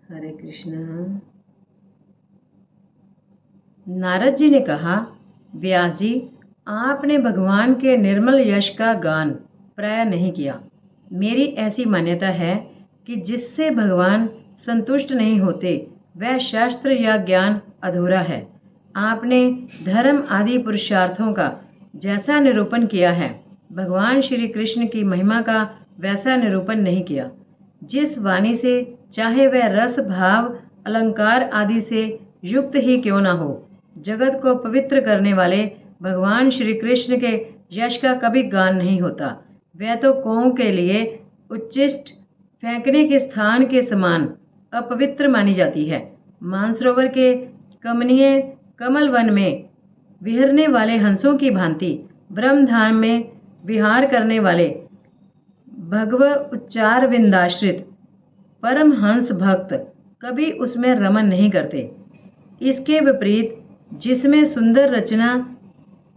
हरे कृष्णा। नारद जी ने कहा, व्यास जी, आपने भगवान के निर्मल यश का गान प्राय नहीं किया। मेरी ऐसी मान्यता है कि जिससे भगवान संतुष्ट नहीं होते वह शास्त्र या ज्ञान अधूरा है। आपने धर्म आदि पुरुषार्थों का जैसा निरूपण किया है, भगवान श्री कृष्ण की महिमा का वैसा निरूपण नहीं किया। जिस वाणी से चाहे वह रस भाव अलंकार आदि से युक्त ही क्यों न हो, जगत को पवित्र करने वाले भगवान श्री कृष्ण के यश का कभी गान नहीं होता। वह तो कौओं के लिए उच्छिष्ट फेंकने के स्थान के समान अपवित्र मानी जाती है। मानसरोवर के कमनीय कमल वन में विहरने वाले हंसों की भांति ब्रह्मधाम में विहार करने वाले भगव उच्चार विंदाश्रित परम हंस भक्त कभी उसमें रमन नहीं करते। इसके विपरीत जिसमें सुंदर रचना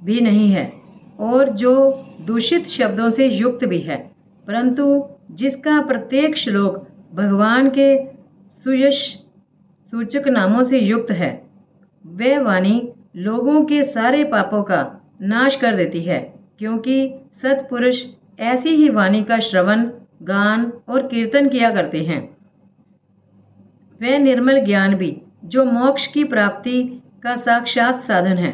भी नहीं है और जो दूषित शब्दों से युक्त भी है, परंतु जिसका प्रत्येक श्लोक भगवान के सुयश सूचक नामों से युक्त है, वह वाणी लोगों के सारे पापों का नाश कर देती है। क्योंकि सत्पुरुष ऐसी ही वाणी का श्रवण, गान और कीर्तन किया करते हैं। वह निर्मल ज्ञान भी जो मोक्ष की प्राप्ति का साक्षात साधन है,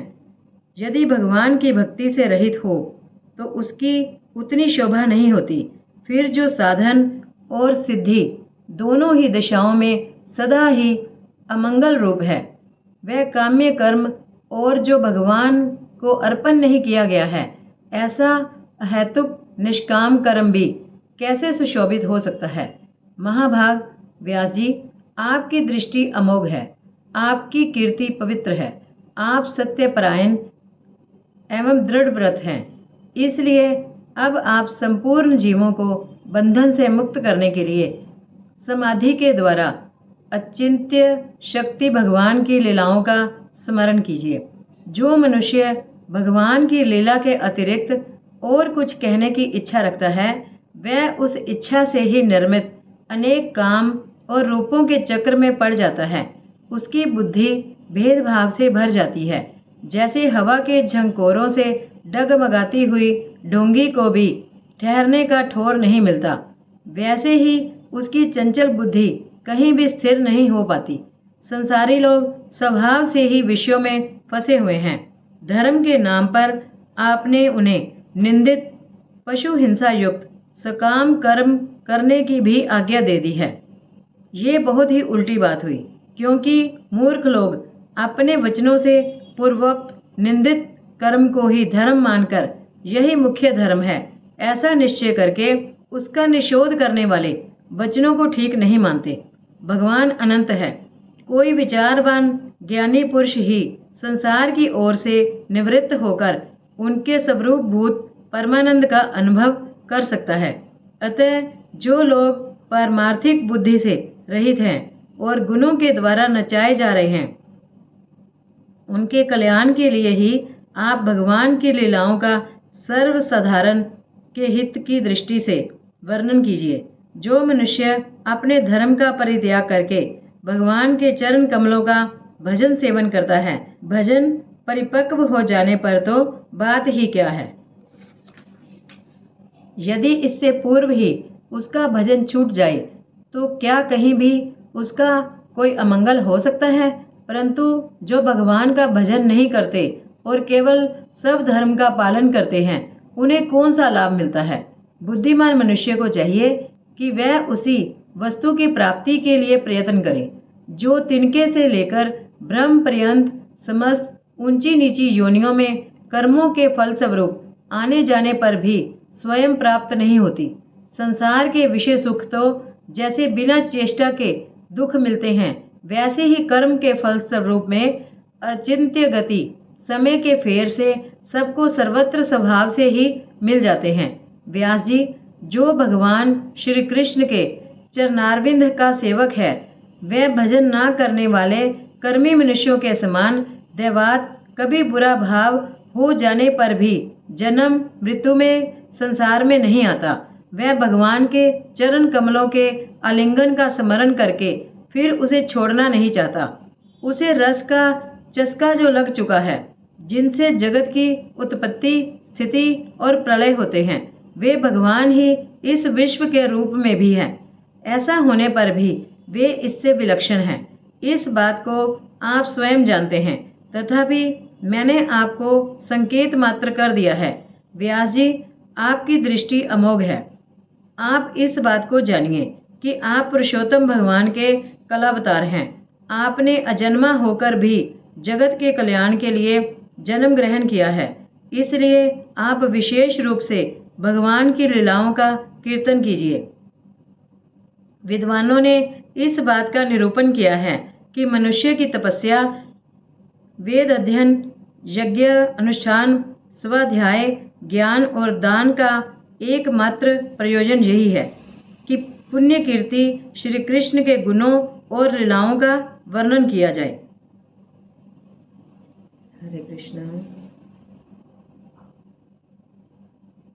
यदि भगवान की भक्ति से रहित हो तो उसकी उतनी शोभा नहीं होती। फिर जो साधन और सिद्धि दोनों ही दिशाओं में सदा ही अमंगल रूप है, वह काम्य कर्म और जो भगवान को अर्पण नहीं किया गया है, ऐसा अहेतुक निष्काम कर्म भी कैसे सुशोभित हो सकता है। महाभाग व्यास जी, आपकी दृष्टि अमोघ है, आपकी कीर्ति पवित्र है, आप सत्यपरायण एवं दृढ़ व्रत हैं। इसलिए अब आप संपूर्ण जीवों को बंधन से मुक्त करने के लिए समाधि के द्वारा अचिंत्य शक्ति भगवान की लीलाओं का स्मरण कीजिए। जो मनुष्य भगवान की लीला के अतिरिक्त और कुछ कहने की इच्छा रखता है, वह उस इच्छा से ही निर्मित अनेक काम और रूपों के चक्र में पड़ जाता है। उसकी बुद्धि भेदभाव से भर जाती है। जैसे हवा के झंकोरों से डगमगाती हुई डोंगी को भी ठहरने का ठौर नहीं मिलता, वैसे ही उसकी चंचल बुद्धि कहीं भी स्थिर नहीं हो पाती। संसारी लोग स्वभाव से ही विषयों में फंसे हुए हैं। धर्म के नाम पर आपने उन्हें निंदित पशु हिंसा युक्त सकाम कर्म करने की भी आज्ञा दे दी है। ये बहुत ही उल्टी बात हुई, क्योंकि मूर्ख लोग अपने वचनों से पूर्वोक्त निंदित कर्म को ही धर्म मानकर यही मुख्य धर्म है ऐसा निश्चय करके उसका निषेध करने वाले वचनों को ठीक नहीं मानते। भगवान अनंत है। कोई विचारवान ज्ञानी पुरुष ही संसार की ओर से निवृत्त होकर उनके स्वरूप भूत परमानंद का अनुभव कर सकता है। अतः जो लोग पारमार्थिक बुद्धि से रहित हैं और गुणों के द्वारा नचाए जा रहे हैं, उनके कल्याण के लिए ही आप भगवान की लीलाओं का सर्वसाधारण के हित की दृष्टि से वर्णन कीजिए। जो मनुष्य अपने धर्म का परित्याग करके भगवान के चरण कमलों का भजन सेवन करता है, भजन परिपक्व हो जाने पर तो बात ही क्या है। यदि इससे पूर्व ही उसका भजन छूट जाए तो क्या कहीं भी उसका कोई अमंगल हो सकता है। परंतु जो भगवान का भजन नहीं करते और केवल सब धर्म का पालन करते हैं, उन्हें कौन सा लाभ मिलता है। बुद्धिमान मनुष्य को चाहिए कि वह उसी वस्तु की प्राप्ति के लिए प्रयत्न करे जो तिनके से लेकर ब्रह्म पर्यंत समस्त ऊंची नीची योनियों में कर्मों के फल स्वरूप आने जाने पर भी स्वयं प्राप्त नहीं होती। संसार के विषय सुख तो जैसे बिना चेष्टा के दुख मिलते हैं, वैसे ही कर्म के फल स्वरूप में अचिंत्य गति समय के फेर से सबको सर्वत्र स्वभाव से ही मिल जाते हैं। व्यास जी, जो भगवान श्री कृष्ण के चरणारविंद का सेवक है, वह भजन ना करने वाले कर्मी मनुष्यों के समान दैवात कभी बुरा भाव हो जाने पर भी जन्म मृत्यु में संसार में नहीं आता। वह भगवान के चरण कमलों के आलिंगन का स्मरण करके फिर उसे छोड़ना नहीं चाहता। उसे रस का चस्का जो लग चुका है, जिनसे जगत की उत्पत्ति, स्थिति और प्रलय होते हैं, वे भगवान ही इस विश्व के रूप में भी हैं। ऐसा होने पर भी वे इससे विलक्षण हैं। इस बात को आप स्वयं जानते हैं, तथापि मैंने आपको संकेत मात्र कर दिया है। व्यास जी, आपकी दृष्टि अमोघ है। आप इस बात को जानिए कि आप पुरुषोत्तम भगवान के कलावतार हैं। आपने अजन्मा होकर भी जगत के कल्याण के लिए जन्म ग्रहण किया है, इसलिए आप विशेष रूप से भगवान की लीलाओं का कीर्तन कीजिए। विद्वानों ने इस बात का निरूपण किया है कि मनुष्य की तपस्या, वेद अध्ययन, यज्ञ अनुष्ठान, स्वाध्याय, ज्ञान और दान का एकमात्र प्रयोजन यही है कि पुण्य कीर्ति श्री कृष्ण के गुणों और लीलाओं का वर्णन किया जाए। हरे कृष्ण।